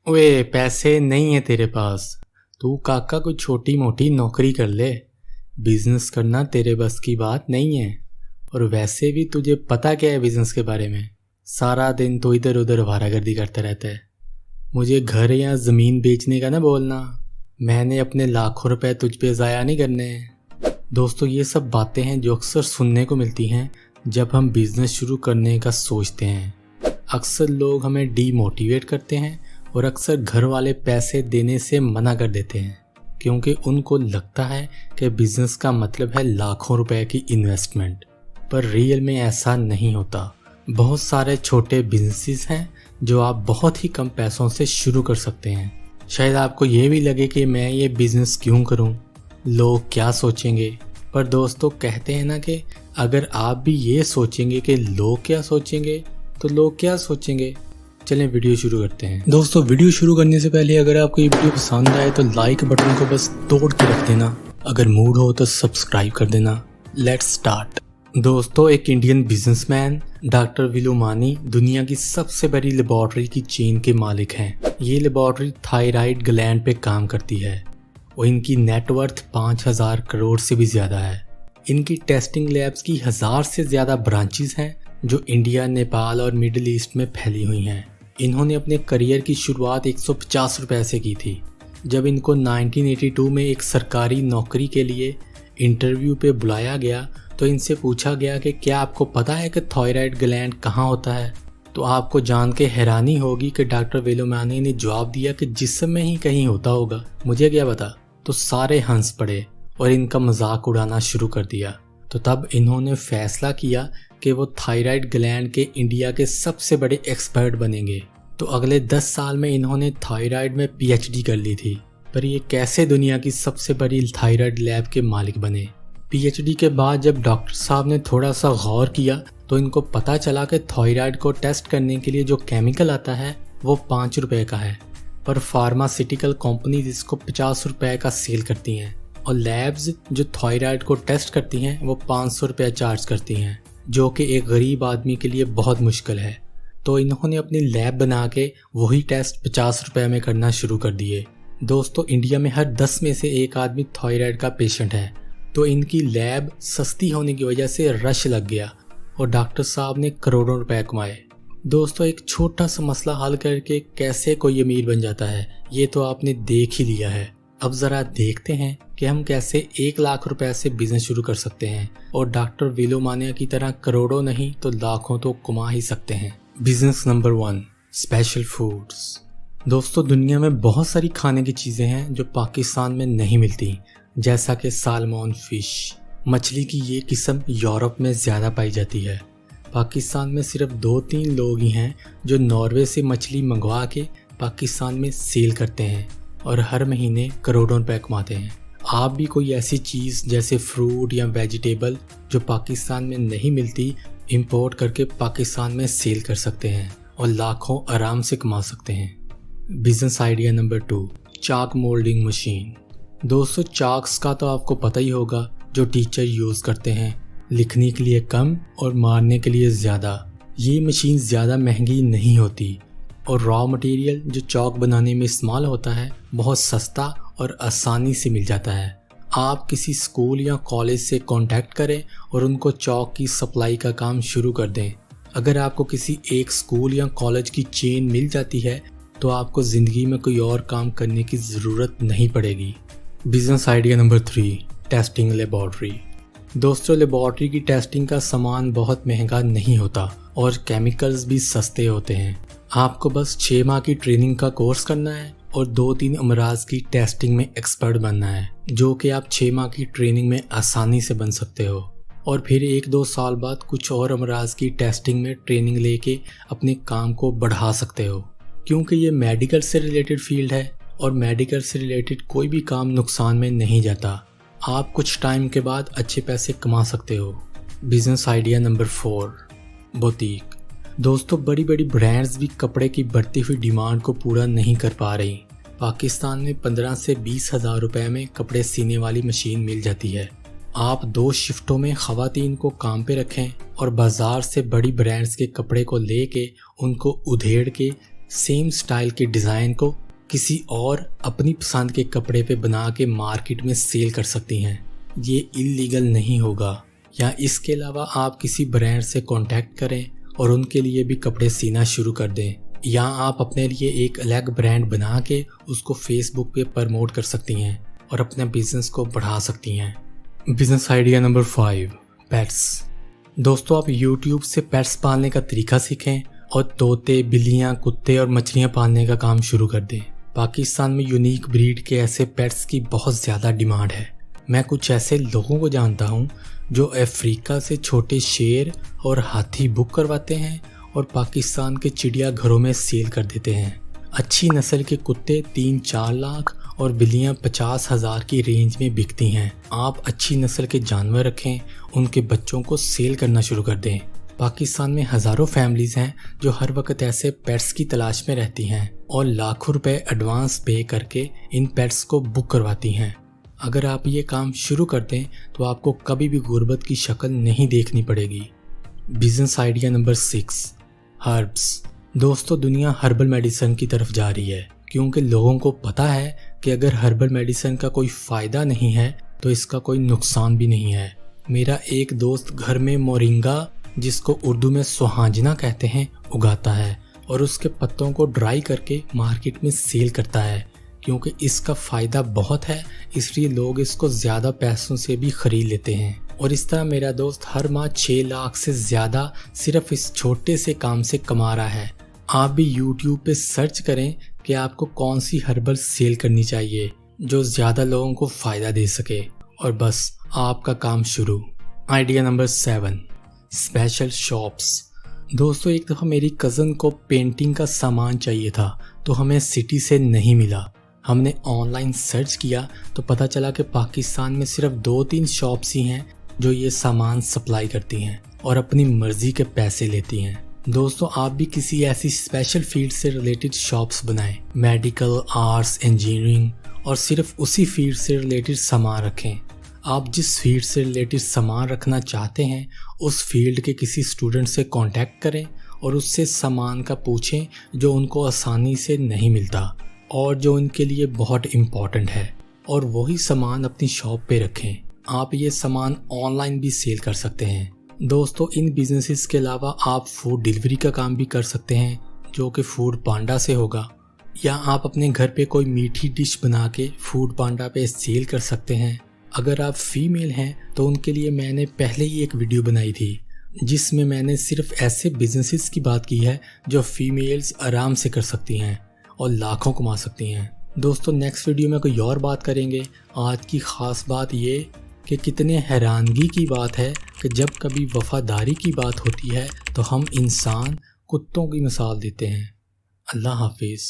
ओए पैसे नहीं है तेरे पास। तू काका कोई छोटी मोटी नौकरी कर ले। बिजनेस करना तेरे बस की बात नहीं है। और वैसे भी तुझे पता क्या है बिजनेस के बारे में। सारा दिन तो इधर उधर आवारागर्दी करता रहता है। मुझे घर या ज़मीन बेचने का ना बोलना। मैंने अपने लाखों रुपए तुझ पे ज़ाया नहीं करने। दोस्तों, ये सब बातें हैं जो अक्सर सुनने को मिलती हैं जब हम बिजनेस शुरू करने का सोचते हैं। अक्सर लोग हमें डीमोटिवेट करते हैं और अक्सर घर वाले पैसे देने से मना कर देते हैं क्योंकि उनको लगता है कि बिजनेस का मतलब है लाखों रुपए की इन्वेस्टमेंट। पर रियल में ऐसा नहीं होता। बहुत सारे छोटे बिजनेसेस हैं जो आप बहुत ही कम पैसों से शुरू कर सकते हैं। शायद आपको ये भी लगे कि मैं ये बिजनेस क्यों करूं, लोग क्या सोचेंगे। पर दोस्तों, कहते हैं ना कि अगर आप भी ये सोचेंगे कि लोग क्या सोचेंगे तो लोग क्या सोचेंगे। चलें वीडियो शुरू करते हैं। दोस्तों, वीडियो शुरू करने से पहले अगर आपको ये वीडियो पसंद आए तो लाइक बटन को बस तोड़ के रख देना। अगर मूड हो तो सब्सक्राइब कर देना। Let's start. दोस्तों, एक इंडियन बिजनेसमैन डॉक्टर विलोमानी दुनिया की सबसे बड़ी लेबोरेटरी की चेन के मालिक हैं। ये लेबोरेटरी थायराइड ग्लैंड पे काम करती है और इनकी नेटवर्थ 5000 करोड़ से भी ज़्यादा है। इनकी टेस्टिंग लैब्स की 1000 से ज़्यादा ब्रांचेस हैं जो इंडिया, नेपाल और मिडिल ईस्ट में फैली हुई हैं। इन्होंने अपने करियर की शुरुआत 150 रुपए से की थी। जब इनको 1982 में एक सरकारी नौकरी के लिए इंटरव्यू पे बुलाया गया तो इनसे पूछा गया कि क्या आपको पता है कि थायराइड ग्लैंड कहाँ होता है। तो आपको जान के हैरानी होगी कि डॉक्टर विलोमानी ने जवाब दिया कि जिस्म में ही कहीं होता होगा, मुझे क्या पता। तो सारे हंस पड़े और इनका मजाक उड़ाना शुरू कर दिया। तो तब इन्होंने फैसला किया कि वो थायराइड ग्लैंड के इंडिया के सबसे बड़े एक्सपर्ट बनेंगे। तो अगले 10 साल में इन्होंने थायराइड में पीएचडी कर ली थी। पर ये कैसे दुनिया की सबसे बड़ी थायराइड लैब के मालिक बने। पीएचडी के बाद जब डॉक्टर साहब ने थोड़ा सा गौर किया तो इनको पता चला कि थायराइड को टेस्ट करने के लिए जो केमिकल आता है वो 5 रुपए का है, पर फार्मास्यूटिकल कंपनी इसको 50 रुपए का सेल करती हैं और लैब्स जो थायराइड को टेस्ट करती हैं वो 500 रुपये चार्ज करती हैं, जो कि एक गरीब आदमी के लिए बहुत मुश्किल है। तो इन्होंने अपनी लैब बना के वही टेस्ट 50 रुपए में करना शुरू कर दिए। दोस्तों, इंडिया में हर 10 में से एक आदमी थायराइड का पेशेंट है। तो इनकी लैब सस्ती होने की वजह से रश लग गया और डॉक्टर साहब ने करोड़ों रुपए कमाए। दोस्तों, एक छोटा सा मसला हल करके कैसे कोई अमीर बन जाता है ये तो आपने देख ही लिया है। अब ज़रा देखते हैं कि हम कैसे 1 लाख रुपए से बिजनेस शुरू कर सकते हैं और डॉक्टर विलोमानिया की तरह करोड़ों नहीं तो लाखों तो कमा ही सकते हैं। Business number 1, special foods. दोस्तों, दुनिया में बहुत सारी खाने की चीज़ें हैं जो पाकिस्तान में नहीं मिलती, जैसा कि सालमन फिश। मछली की ये किस्म यूरोप में ज़्यादा पाई जाती है। पाकिस्तान में सिर्फ 2-3 लोग ही हैं जो नॉर्वे से मछली मंगवा के पाकिस्तान में सेल करते हैं और हर महीने करोड़ों रुपए कमाते हैं। आप भी कोई ऐसी चीज़ जैसे फ्रूट या वेजिटेबल जो पाकिस्तान में नहीं मिलती इंपोर्ट करके पाकिस्तान में सेल कर सकते हैं और लाखों आराम से कमा सकते हैं। बिजनेस आइडिया नंबर 2, चाक मोल्डिंग मशीन। दोस्तों, चाक्स का तो आपको पता ही होगा जो टीचर यूज़ करते हैं, लिखने के लिए कम और मारने के लिए ज़्यादा। ये मशीन ज़्यादा महंगी नहीं होती और रॉ मटेरियल जो चौक बनाने में इस्तेमाल होता है बहुत सस्ता और आसानी से मिल जाता है। आप किसी स्कूल या कॉलेज से कांटेक्ट करें और उनको चौक की सप्लाई का काम शुरू कर दें। अगर आपको किसी एक स्कूल या कॉलेज की चेन मिल जाती है तो आपको ज़िंदगी में कोई और काम करने की ज़रूरत नहीं पड़ेगी। Business idea number 3, testing laboratory. दोस्तों, लेबोरेटरी की टेस्टिंग का सामान बहुत महंगा नहीं होता और केमिकल्स भी सस्ते होते हैं। आपको बस 6 माह की ट्रेनिंग का कोर्स करना है और 2-3 अमराज की टेस्टिंग में एक्सपर्ट बनना है, जो कि आप 6 माह की ट्रेनिंग में आसानी से बन सकते हो। और फिर 1-2 साल बाद कुछ और अमराज की टेस्टिंग में ट्रेनिंग लेके अपने काम को बढ़ा सकते हो, क्योंकि ये मेडिकल से रिलेटेड फील्ड है और मेडिकल से रिलेटेड कोई भी काम नुकसान में नहीं जाता। आप कुछ टाइम के बाद अच्छे पैसे कमा सकते हो। Business idea number 4, boutique. दोस्तों, बड़ी बड़ी ब्रांड्स भी कपड़े की बढ़ती हुई डिमांड को पूरा नहीं कर पा रही। पाकिस्तान में 15 से 20 हज़ार रुपए में कपड़े सीने वाली मशीन मिल जाती है। आप 2 शिफ्टों में ख़वातीन को काम पे रखें और बाज़ार से बड़ी ब्रांड्स के कपड़े को लेके उनको उधेड़ के सेम स्टाइल के डिज़ाइन को किसी और अपनी पसंद के कपड़े पे बना के मार्केट में सेल कर सकती हैं। ये इलीगल नहीं होगा। या इसके अलावा आप किसी ब्रांड से कांटेक्ट करें और उनके लिए भी कपड़े सीना शुरू कर दें। या आप अपने लिए एक अलग ब्रांड बना के उसको फेसबुक पे प्रमोट कर सकती हैं और अपने बिजनेस को बढ़ा सकती हैं। Business idea number 5, pets. दोस्तों, आप यूट्यूब से पेट्स पालने का तरीका सीखें और तोते, बिल्लियाँ, कुत्ते और मछलियाँ पालने का काम शुरू कर दें। पाकिस्तान में यूनिक ब्रीड के ऐसे पेट्स की बहुत ज़्यादा डिमांड है। मैं कुछ ऐसे लोगों को जानता हूँ जो अफ्रीका से छोटे शेर और हाथी बुक करवाते हैं और पाकिस्तान के चिड़ियाघरों में सेल कर देते हैं। अच्छी नस्ल के कुत्ते 3-4 लाख और बिल्लियाँ 50,000 की रेंज में बिकती हैं। आप अच्छी नस्ल के जानवर रखें, उनके बच्चों को सेल करना शुरू कर दें। पाकिस्तान में हज़ारों फैमिलीज हैं जो हर वक्त ऐसे पेट्स की तलाश में रहती हैं और लाखों रुपए एडवांस पे करके इन पेट्स को बुक करवाती हैं। अगर आप ये काम शुरू कर दें तो आपको कभी भी गुर्बत की शक्ल नहीं देखनी पड़ेगी। Business idea number 6, herbs. दोस्तों, दुनिया हर्बल मेडिसिन की तरफ जा रही है क्योंकि लोगों को पता है कि अगर हर्बल मेडिसिन का कोई फ़ायदा नहीं है तो इसका कोई नुकसान भी नहीं है। मेरा एक दोस्त घर में मोरिंगा, जिसको उर्दू में सुहांजना कहते हैं, उगाता है और उसके पत्तों को ड्राई करके मार्केट में सेल करता है। क्योंकि इसका फ़ायदा बहुत है इसलिए लोग इसको ज़्यादा पैसों से भी ख़रीद लेते हैं। और इस तरह मेरा दोस्त हर माह 6 लाख से ज़्यादा सिर्फ इस छोटे से काम से कमा रहा है। आप भी YouTube पे सर्च करें कि आपको कौन सी हर्बल सेल करनी चाहिए जो ज़्यादा लोगों को फ़ायदा दे सके, और बस आपका काम शुरू। Idea number 7, special shops. दोस्तों, एक दफ़ा मेरी कज़न को पेंटिंग का सामान चाहिए था तो हमें सिटी से नहीं मिला। हमने ऑनलाइन सर्च किया तो पता चला कि पाकिस्तान में सिर्फ 2-3 शॉप्स ही हैं जो ये सामान सप्लाई करती हैं और अपनी मर्जी के पैसे लेती हैं। दोस्तों, आप भी किसी ऐसी स्पेशल फील्ड से रिलेटेड शॉप्स बनाएं, मेडिकल, आर्ट्स, इंजीनियरिंग, और सिर्फ उसी फील्ड से रिलेटेड सामान रखें। आप जिस फील्ड से रिलेटेड सामान रखना चाहते हैं उस फील्ड के किसी स्टूडेंट से कांटेक्ट करें और उससे सामान का पूछें जो उनको आसानी से नहीं मिलता और जो उनके लिए बहुत इम्पॉर्टेंट है, और वही सामान अपनी शॉप पे रखें। आप ये सामान ऑनलाइन भी सेल कर सकते हैं। दोस्तों, इन बिजनेसेस के अलावा आप फूड डिलीवरी का काम भी कर सकते हैं जो कि फूड पांडा से होगा, या आप अपने घर पे कोई मीठी डिश बना के फूड पांडा पे सेल कर सकते हैं। अगर आप फीमेल हैं तो उनके लिए मैंने पहले ही एक वीडियो बनाई थी जिसमें मैंने सिर्फ ऐसे बिजनेसेस की बात की है जो फीमेल्स आराम से कर सकती हैं और लाखों कमा सकती हैं। दोस्तों, नेक्स्ट वीडियो में कोई और बात करेंगे। आज की ख़ास बात ये कि कितने हैरानगी की बात है कि जब कभी वफ़ादारी की बात होती है तो हम इंसान कुत्तों की मिसाल देते हैं। अल्लाह हाफिज़।